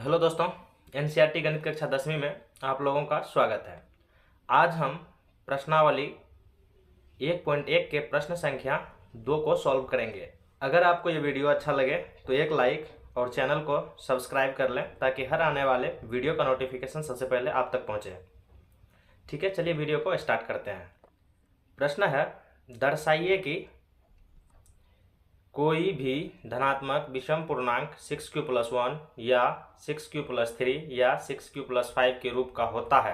Hello दोस्तों, NCERT गणित कक्षा 10वीं में आप लोगों का स्वागत है। आज हम प्रश्नावली 1.1 के प्रश्न संख्या 2 को सॉल्व करेंगे। अगर आपको ये वीडियो अच्छा लगे तो एक लाइक और चैनल को सब्सक्राइब कर लें ताकि हर आने वाले वीडियो का नोटिफिकेशन सबसे पहले आप तक पहुँचे। ठीक है, चलिए वीडियो को स्टार्ट करते हैं। प्रश्न है, दर्शाइए कि कोई भी धनात्मक विषम पूर्णांक 6q+1 या 6q+3 या 6q+5 के रूप का होता है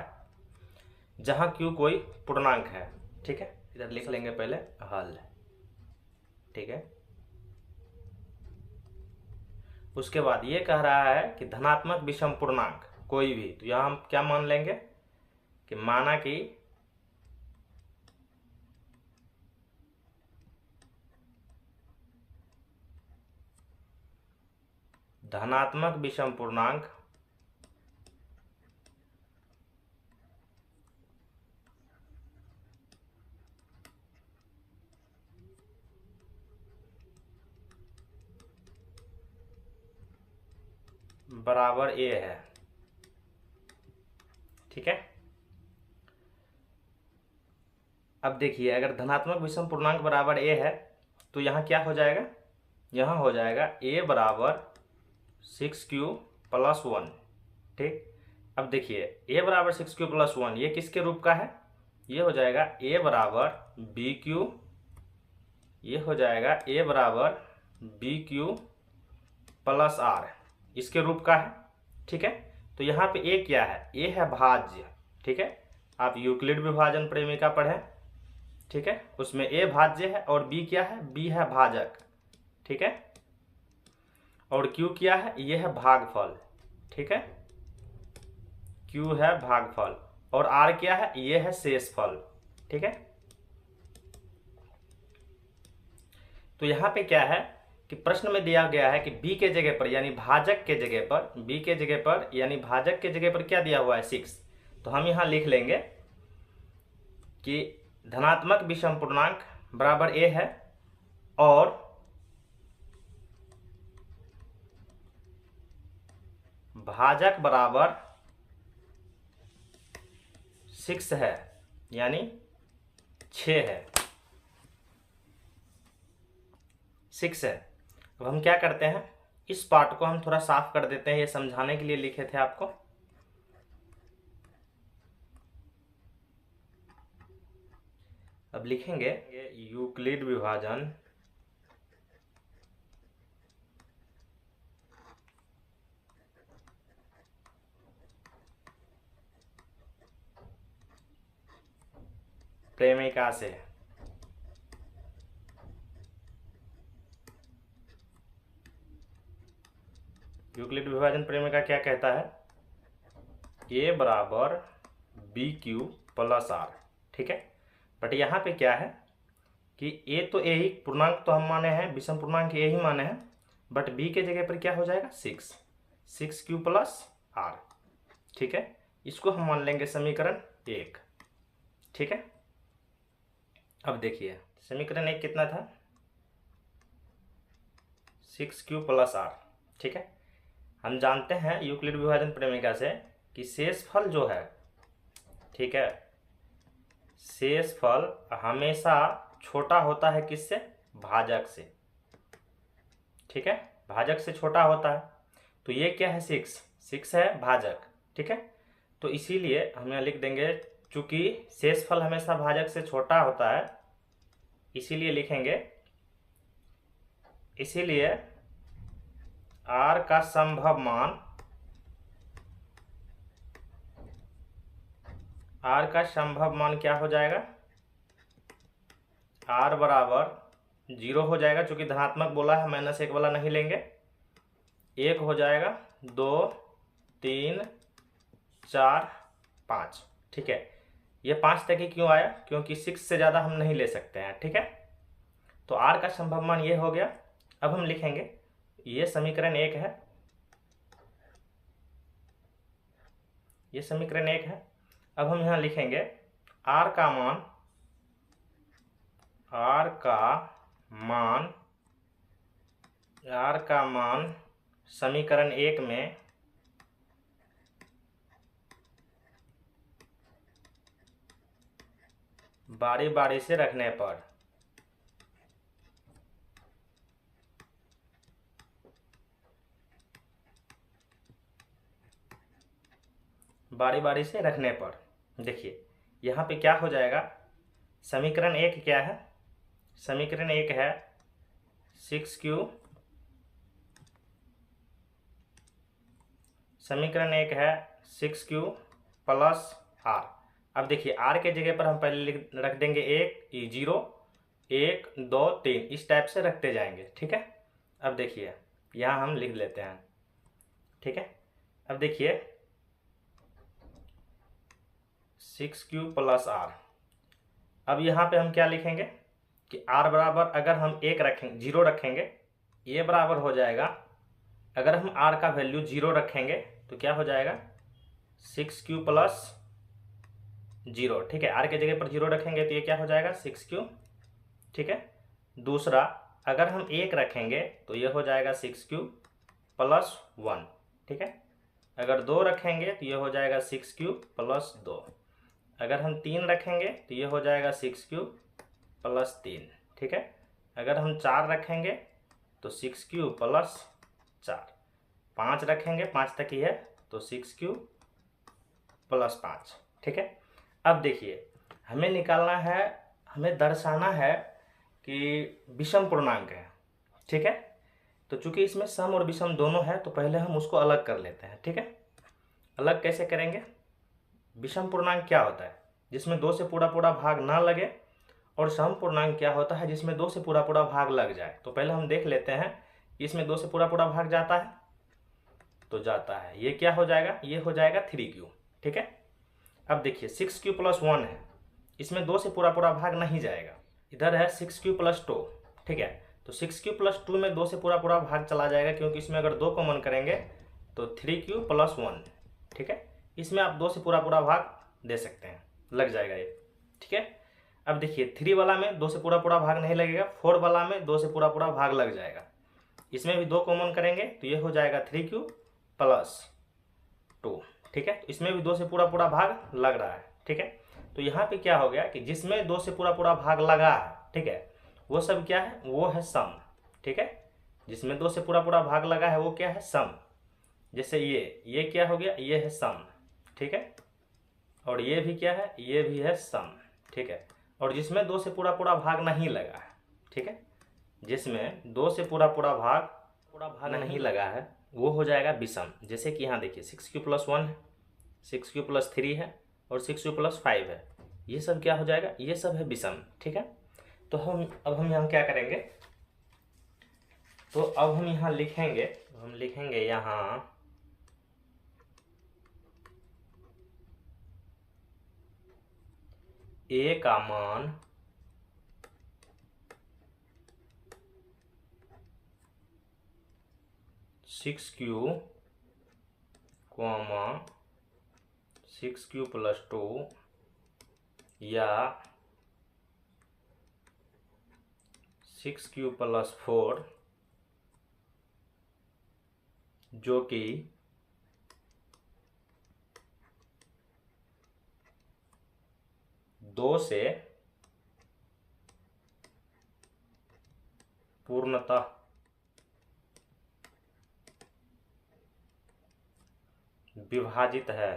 जहां q कोई पूर्णांक है। ठीक है, इधर लिख लेंगे पहले हल। ठीक है, उसके बाद ये कह रहा है कि धनात्मक विषम पूर्णांक कोई भी, तो यहां हम क्या मान लेंगे कि माना कि धनात्मक विषम पूर्णांक बराबर a है। ठीक है, अब देखिए, अगर धनात्मक विषम पूर्णांक बराबर a है तो यहाँ क्या हो जाएगा, यहाँ हो जाएगा a बराबर 6q+1। ठीक, अब देखिए a बराबर 6q+1 ये किसके रूप का है, ये हो जाएगा a बराबर bq, ये हो जाएगा a बराबर bq+r इसके रूप का है। ठीक है, तो यहाँ पे a क्या है, a है भाज्य। ठीक है, आप यूक्लिड विभाजन प्रेमिका पढ़े। ठीक है, उसमें a भाज्य है और b क्या है, b है भाजक। ठीक है, और q क्या है, ये है भागफल। ठीक है, q है भागफल और r क्या है, ये है शेषफल। ठीक है, तो यहाँ पे क्या है कि प्रश्न में दिया गया है कि b के जगह पर यानी भाजक के जगह पर, b के जगह पर यानी भाजक के जगह पर क्या दिया हुआ है 6। तो हम यहाँ लिख लेंगे कि धनात्मक विषम पूर्णांक बराबर a है और भाजक बराबर 6 है यानी 6 है, 6 है। अब हम क्या करते हैं, इस पार्ट को हम थोड़ा साफ कर देते हैं, ये समझाने के लिए लिखे थे आपको। अब लिखेंगे यूक्लिड विभाजन प्रेमिका से यूक्लिड विभाजन प्रेमिका क्या कहता है, a बराबर bq+r। ठीक है, बट यहाँ पे क्या है कि a तो a ही पूर्णांक तो हम माने हैं, विषम पूर्णांक a ही माने हैं, बट b के जगह पर क्या हो जाएगा 6q+r। ठीक है, इसको हम मान लेंगे समीकरण 1। ठीक है, अब देखिए समीकरण 1 कितना था, 6q+r। ठीक है, हम जानते हैं यूक्लिड विभाजन प्रेमिका से कि शेषफल जो है, ठीक है, शेषफल हमेशा छोटा होता है किससे, भाजक से। ठीक है, भाजक से छोटा होता है, तो ये क्या है 6 है भाजक। ठीक है, तो इसीलिए हम यहाँ लिख देंगे, चूंकि शेषफल हमेशा भाजक से छोटा होता है इसीलिए लिखेंगे, इसीलिए r का संभव मान, r का संभव मान क्या हो जाएगा, r बराबर 0 हो जाएगा, चूंकि धनात्मक बोला है, -1 वाला नहीं लेंगे। 1 हो जाएगा, 2 3 4 5। ठीक है, ये 5 तक ही क्यों आया, क्योंकि 6 से ज़्यादा हम नहीं ले सकते हैं। ठीक है, तो r का संभव मान ये हो गया। अब हम लिखेंगे, ये समीकरण 1 है, ये समीकरण 1 है। अब हम यहाँ लिखेंगे r का मान, r का मान समीकरण 1 में बारी बारी से रखने पर देखिए यहाँ पे क्या हो जाएगा। समीकरण एक क्या है, समीकरण एक है 6Q, समीकरण एक है 6Q प्लस R। अब देखिए R के जगह पर हम पहले रख देंगे 0 1 2 3, इस टाइप से रखते जाएंगे, ठीक है। अब देखिए यहाँ हम लिख लेते हैं, ठीक है। अब देखिए 6Q प्लस R। अब यहाँ पे हम क्या लिखेंगे कि R बराबर, अगर हम 1 रखेंगे 0 रखेंगे, ये बराबर हो जाएगा, अगर हम R का वैल्यू 0 रखेंगे तो क्या हो जाएगा 6Q प्लस 0, ठीक है। R के जगह पर 0 रखेंगे तो ये क्या हो जाएगा 6Q, ठीक है। दूसरा, अगर हम 1 रखेंगे तो ये हो जाएगा 6Q प्लस 1, ठीक है। अगर 2 रखेंगे तो ये हो जाएगा 6Q प्लस 2। अगर हम 3 रखेंगे तो ये हो जाएगा 6Q प्लस 3, ठीक है। अगर हम 4 रखेंगे तो 6Q प्लस 4। 5 रखेंगे, 5 तक ही है, तो 6Q प्लस 5, ठीक है। अब देखिए हमें निकालना है, हमें दर्शाना है कि विषम पूर्णांक है, ठीक है। तो चूंकि इसमें सम और विषम दोनों है तो पहले हम उसको अलग कर लेते हैं, ठीक है। अलग कैसे करेंगे, विषम पूर्णांक क्या होता है जिसमें 2 से पूरा पूरा भाग ना लगे, और सम पूर्णांक क्या होता है जिसमें 2 से पूरा पूरा भाग लग जाए। तो पहले हम देख लेते हैं इसमें 2 से पूरा पूरा भाग जाता है तो जाता है, ये क्या हो जाएगा, ये हो जाएगा 3Q, ठीक है। अब देखिए 6Q प्लस 1 है, इसमें 2 से पूरा पूरा भाग नहीं जाएगा। इधर है 6Q प्लस 2, ठीक है। तो 6Q प्लस 2 में 2 से पूरा पूरा भाग चला जाएगा, क्योंकि इसमें अगर 2 कॉमन करेंगे तो 3Q प्लस 1, ठीक है। इसमें आप 2 से पूरा पूरा भाग दे सकते हैं, लग जाएगा ये, ठीक है। अब देखिए 3 वाला में 2 से पूरा पूरा भाग नहीं लगेगा, 4 वाला में 2 से पूरा पूरा भाग लग जाएगा। इसमें भी 2 कॉमन करेंगे तो ये हो जाएगा 3Q प्लस 2, ठीक है। इसमें भी 2 से पूरा पूरा भाग लग रहा है, ठीक है। तो यहाँ पे क्या हो गया कि जिसमें 2 से पूरा पूरा भाग लगा है, ठीक है, वो सब क्या है, वो है सम, ठीक है। जिसमें 2 से पूरा पूरा भाग लगा है वो क्या है, सम। जैसे ये क्या हो गया, ये है सम, ठीक है। और ये भी क्या है, ये भी है सम, ठीक है। और जिसमें 2 से पूरा पूरा भाग नहीं लगा है, ठीक है, जिसमें 2 से पूरा पूरा भाग नहीं लगा है वो हो जाएगा विषम। जैसे कि यहाँ देखिए 6Q प्लस 1 है, 6Q प्लस 3 है और 6Q प्लस 5 है, ये सब क्या हो जाएगा, ये सब है विषम, ठीक है। तो अब हम यहाँ क्या करेंगे, तो अब हम यहाँ लिखेंगे यहाँ A का मान 6Q, 6Q प्लस 2 या 6Q प्लस 4, जो कि 2 से पूर्णतः विभाजित है।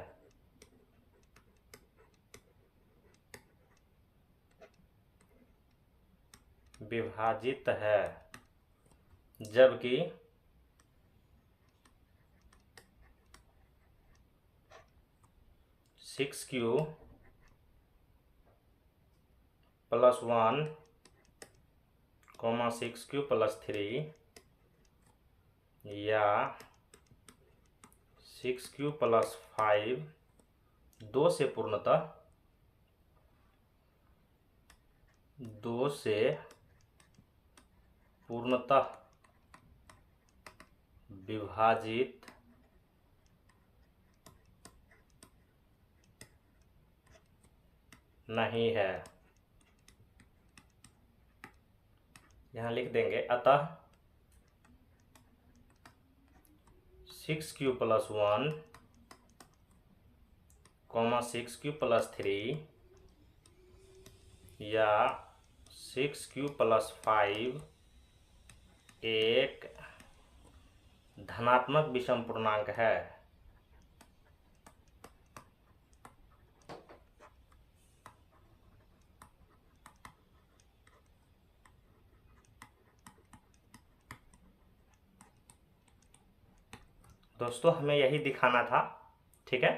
जबकि 6Q प्लस 1, 6Q प्लस 3 या 6Q प्लस 5 2 से पूर्णतः विभाजित नहीं है। यहाँ लिख देंगे अतः 6Q प्लस 1, 6Q प्लस 3 या 6q+5 एक धनात्मक विषम पूर्णांक है। दोस्तों हमें यही दिखाना था, ठीक है।